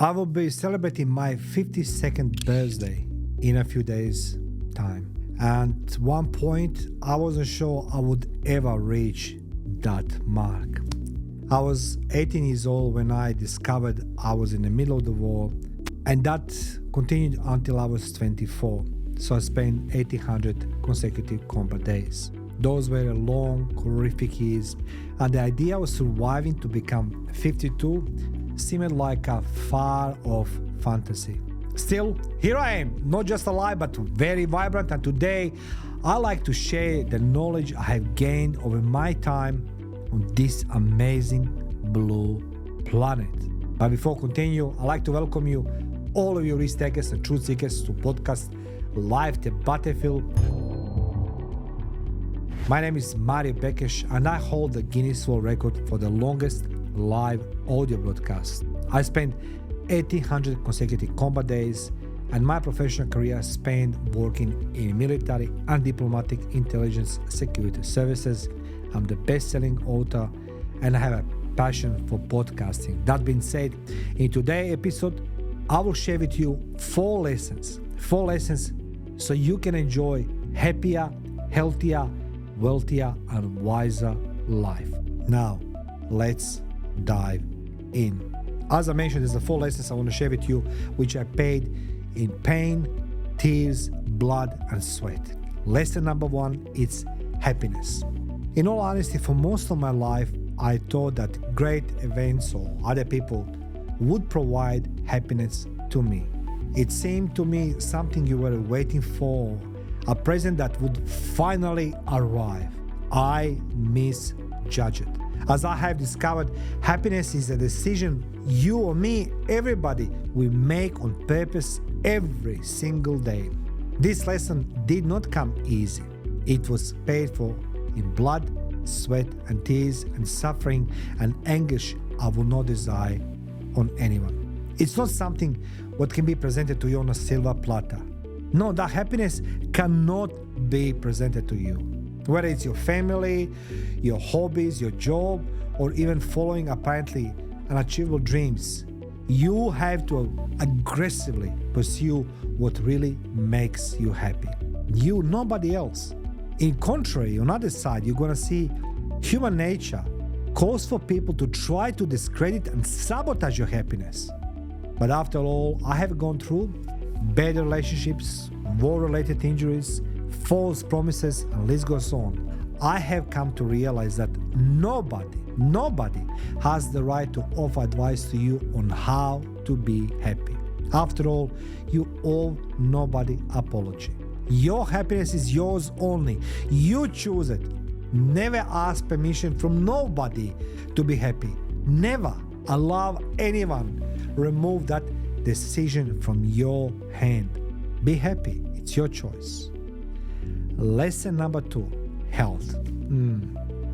I will be celebrating my 52nd birthday in a few days' time. And at one point, I wasn't sure I would ever reach that mark. I was 18 years old when I discovered I was in the middle of the war, and that continued until I was 24. So I spent 1,800 consecutive combat days. Those were long, horrific years, and the idea of surviving to become 52 seemed like a far-off fantasy. Still, here I am, not just alive, but very vibrant, and today I like to share the knowledge I have gained over my time on this amazing blue planet. But before I continue, I'd like to welcome you, all of you risk takers and truth seekers, to podcast Live the Battlefield. My name is Mario Bekeš, and I hold the Guinness World Record for the longest live audio broadcast. I spent 1,800 consecutive combat days, and my professional career spanned working in military and diplomatic intelligence security services. I'm the best-selling author, and I have a passion for podcasting. That being said, in today's episode, I will share with you four lessons so you can enjoy happier, healthier, wealthier, and wiser life. Now, let's dive in. As I mentioned, there's the four lessons I want to share with you, which I paid in pain, tears, blood, and sweat. Lesson number one is happiness. In all honesty, for most of my life, I thought that great events or other people would provide happiness to me. It seemed to me something you were waiting for, a present that would finally arrive. I misjudged it. As I have discovered, happiness is a decision you or me, everybody, will make on purpose every single day. This lesson did not come easy. It was paid for in blood, sweat, and tears, and suffering and anguish I will not desire on anyone. It's not something what can be presented to you on a silver platter. No, that happiness cannot be presented to you. Whether it's your family, your hobbies, your job, or even following apparently unachievable dreams, you have to aggressively pursue what really makes you happy. You, nobody else. In contrary, on the other side, you're going to see human nature calls for people to try to discredit and sabotage your happiness. But after all, I have gone through bad relationships, war-related injuries, false promises, and list goes on. I have come to realize that nobody has the right to offer advice to you on how to be happy. After all, you owe nobody apology. Your happiness is yours only. You choose it. Never ask permission from nobody to be happy. Never allow anyone remove that decision from your hand. Be happy. It's your choice. Lesson number two, health.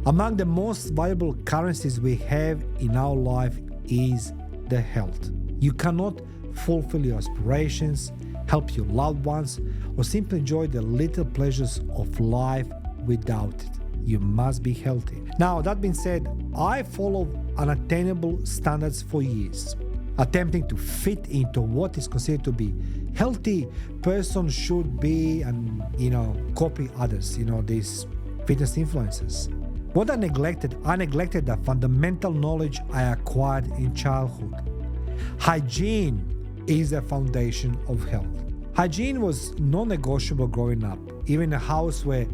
Among the most valuable currencies we have in our life is the health. You cannot fulfill your aspirations, help your loved ones, or simply enjoy the little pleasures of life without it. You must be healthy. Now, that being said, I followed unattainable standards for years, attempting to fit into what is considered to be healthy person should be and, copy others, these fitness influencers. What I neglected the fundamental knowledge I acquired in childhood. Hygiene is the foundation of health. Hygiene was non-negotiable growing up, even a house where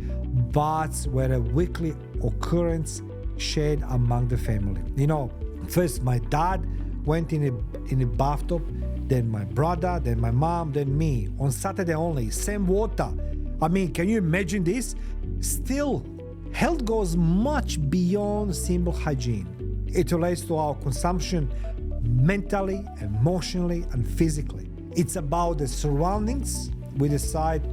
baths were a weekly occurrence shared among the family. First my dad went in a bathtub, then my brother, then my mom, then me. On Saturday only, same water. Can you imagine this? Still, health goes much beyond simple hygiene. It relates to our consumption mentally, emotionally, and physically. It's about the surroundings we decide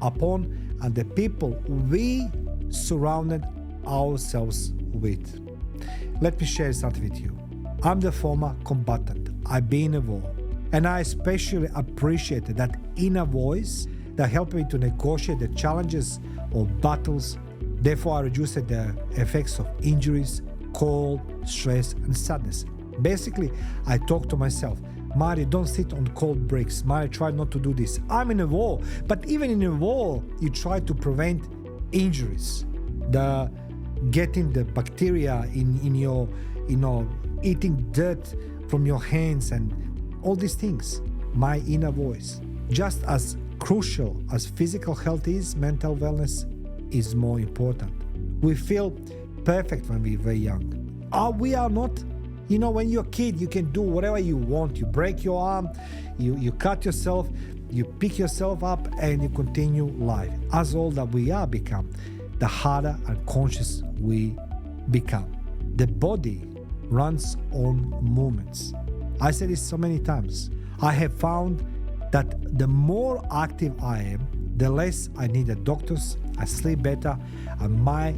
upon and the people we surrounded ourselves with. Let me share something with you. I'm the former combatant. I've been in a war. And I especially appreciate that inner voice that helped me to negotiate the challenges of battles. Therefore, I reduced the effects of injuries, cold, stress, and sadness. Basically, I talk to myself. Mario, don't sit on cold bricks. Mario, try not to do this. I'm in a war. But even in a war, you try to prevent injuries. Getting the bacteria in your, eating dirt from your hands and all these things. My inner voice. Just as crucial as physical health is, mental wellness is more important. We feel perfect when we're very young. We are not. When you're a kid, you can do whatever you want. You break your arm, you cut yourself, you pick yourself up, and you continue life. As older we are become, the harder and conscious we become. The body runs on movements. I said this so many times. I have found that the more active I am, the less I need the doctors, I sleep better, and my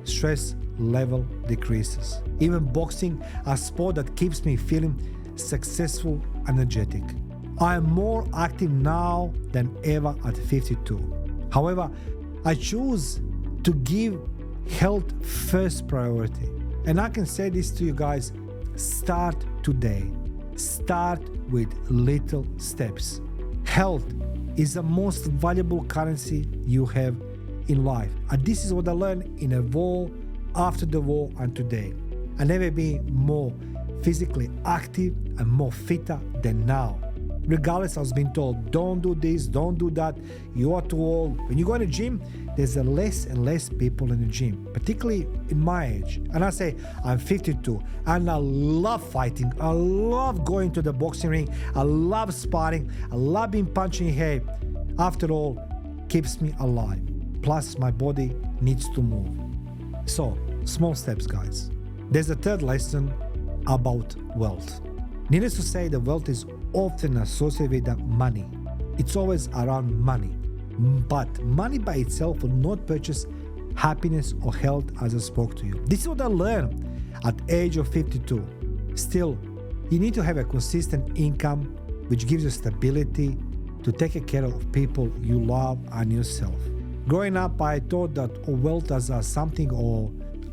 stress level decreases. Even boxing, a sport that keeps me feeling successful, energetic. I am more active now than ever at 52. However, I choose to give health first priority. And I can say this to you guys, start today. Start with little steps. Health is the most valuable currency you have in life. And this is what I learned in a war, after the war, and today. I never been more physically active and more fitter than now. Regardless, I was being told, don't do this, don't do that, you are too old. When you go in the gym, there's less and less people in the gym, particularly in my age. And I say, I'm 52, and I love fighting. I love going to the boxing ring. I love sparring. I love being punched in the head. After all, keeps me alive. Plus, my body needs to move. So, small steps, guys. There's a third lesson about wealth. Needless to say, the wealth is often associated with money. It's always around money. But money by itself will not purchase happiness or health, as I spoke to you. This is what I learned at age of 52. Still, you need to have a consistent income which gives you stability to take care of people you love and yourself. Growing up, I thought that wealth as something, or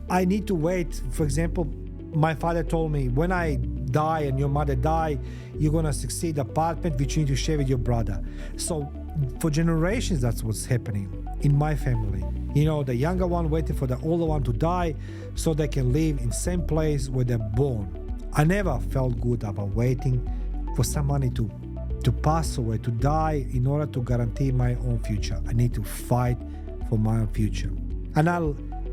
I need to wait. For example, my father told me, when I die and your mother die, you're gonna succeed the apartment which you need to share with your brother. So for generations, that's what's happening in my family. The younger one waiting for the older one to die so they can live in the same place where they're born. I never felt good about waiting for somebody to pass away, to die, in order to guarantee my own future. I need to fight for my own future. And I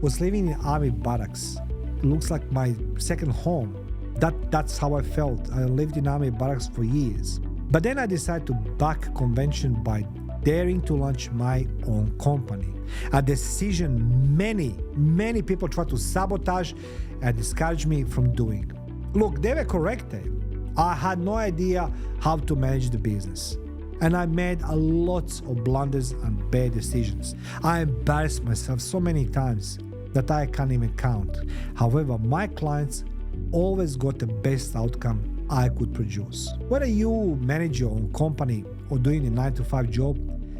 was living in army barracks. It looks like my second home. That's how I felt. I lived in army barracks for years. But then I decided to back convention by daring to launch my own company. A decision many people tried to sabotage and discourage me from doing. Look, they were correct. I had no idea how to manage the business. And I made a lot of blunders and bad decisions. I embarrassed myself so many times that I can't even count. However, my clients always got the best outcome I could produce. Whether you manage your own company or doing a 9-to-5 job,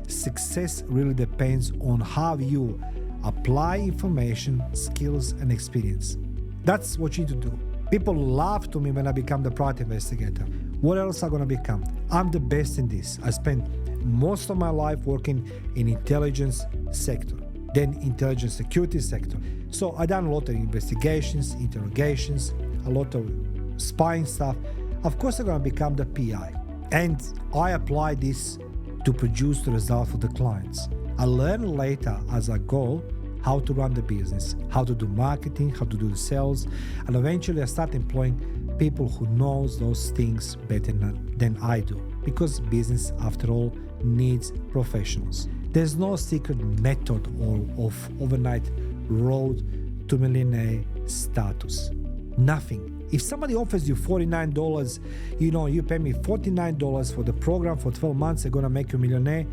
success really depends on how you apply information, skills, and experience. That's what you need to do. People laugh to me when I become the product investigator. What else am I going to become? I'm the best in this. I spent most of my life working in intelligence sector, then intelligence security sector. So I done a lot of investigations, interrogations, a lot of spying stuff. Of course, I'm going to become the PI. And I apply this to produce the result for the clients. I learn later as I go how to run the business, how to do marketing, how to do the sales, and eventually I start employing people who knows those things better than I do, because business, after all, needs professionals. There's no secret method or of overnight road to millionaire status. Nothing. If somebody offers you $49, you pay me $49 for the program for 12 months, they're gonna make you a millionaire,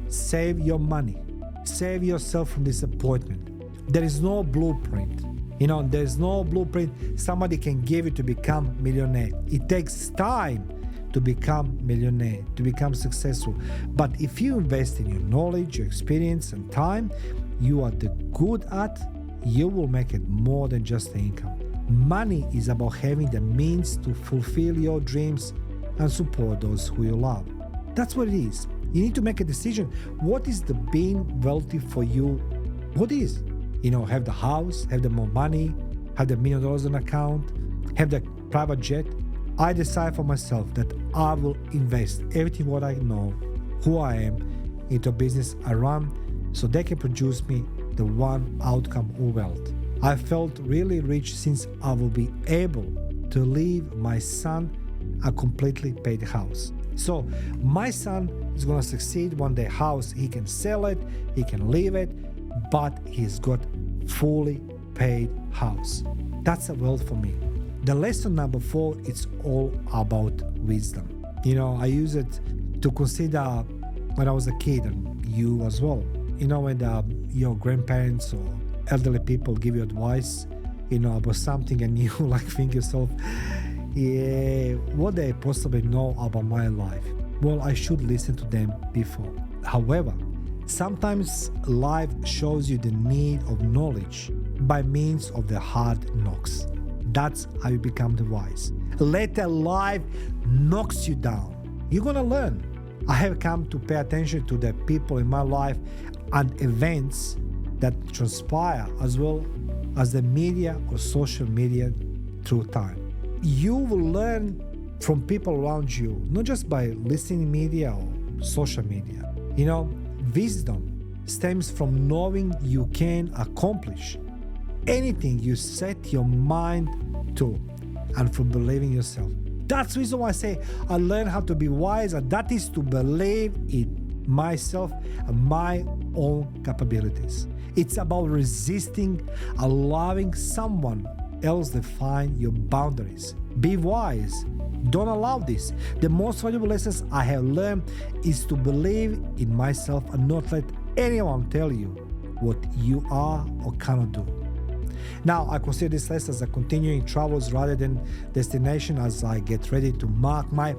save your money. Save yourself from disappointment. There is no blueprint. There's no blueprint somebody can give you to become millionaire. It takes time to become millionaire, to become successful. But if you invest in your knowledge, your experience, and time you are good at, you will make it more than just the income. Money is about having the means to fulfill your dreams and support those who you love. That's what it is. You need to make a decision. What is the being wealthy for you? What is? Have the house, have the more money, have the $1 million on account, have the private jet. I decide for myself that I will invest everything what I know, who I am, into a business I run so they can produce me the one outcome of wealth. I felt really rich since I will be able to leave my son a completely paid house. So my son is going to succeed one day house. He can sell it, he can leave it, but he's got fully paid house. That's a wealth for me. The lesson number 4, it's all about wisdom. I use it to consider when I was a kid, and you as well. When your grandparents or elderly people give you advice, about something, and you think yourself, what they possibly know about my life? Well, I should listen to them before. However, sometimes life shows you the need of knowledge by means of the hard knocks. That's how you become the wise. Let a life knocks you down. You're gonna learn. I have come to pay attention to the people in my life and events that transpire, as well as the media or social media through time. You will learn from people around you, not just by listening media or social media. Wisdom stems from knowing you can accomplish anything you set your mind to, and from believing yourself. That's the reason why I say I learned how to be wise, and that is to believe in myself and my own capabilities. It's about resisting allowing someone else define your boundaries. Be wise. Don't allow this. The most valuable lessons I have learned is to believe in myself and not let anyone tell you what you are or cannot do. Now, I consider this lesson as a continuing travels rather than destination as I get ready to mark my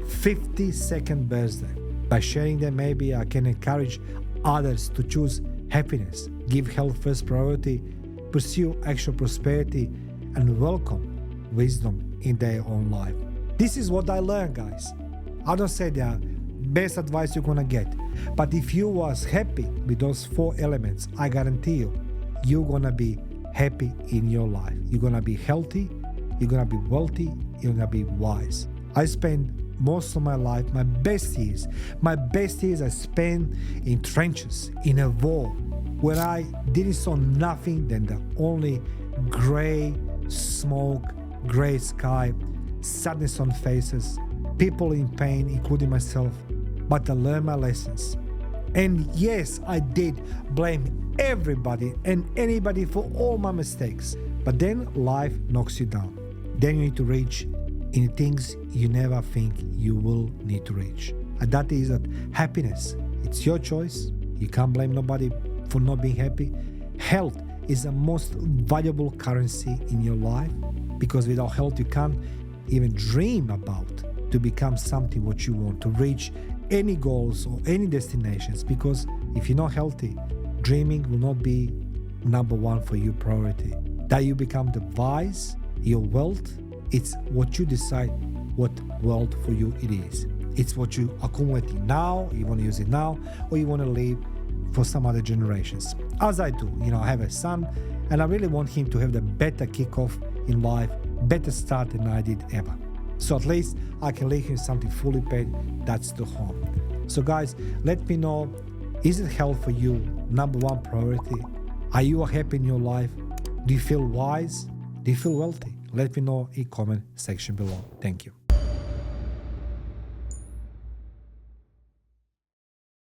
52nd birthday. By sharing them, maybe I can encourage others to choose happiness, give health first priority, pursue actual prosperity, and welcome wisdom in their own life. This is what I learned, guys. I don't say the best advice you're gonna get, but if you was happy with those 4 elements, I guarantee you, you're gonna be happy in your life. You're gonna be healthy, you're gonna be wealthy, you're gonna be wise. I spent most of my life, my best years I spent in trenches, in a war, where I didn't saw nothing than the only gray smoke, gray sky, sadness on faces, people in pain, including myself. But I learned my lessons. And yes, I did blame everybody and anybody for all my mistakes. But then life knocks you down. Then you need to reach in things you never think you will need to reach. And that is that happiness. It's your choice. You can't blame nobody for not being happy. Health is the most valuable currency in your life, because without health you can't even dream about to become something what you want, to reach any goals or any destinations, because if you're not healthy, dreaming will not be number 1 for you priority. That you become the wise, your wealth, it's what you decide what wealth for you it is. It's what you accumulating now, you want to use it now, or you want to leave for some other generations. As I do, I have a son, and I really want him to have the better kickoff in life, better start than I did ever. So at least I can leave him something fully paid. That's the home. So guys, let me know, is it health for you number 1 priority? Are you happy in your life? Do you feel wise? Do you feel wealthy? Let me know in comment section below. Thank you.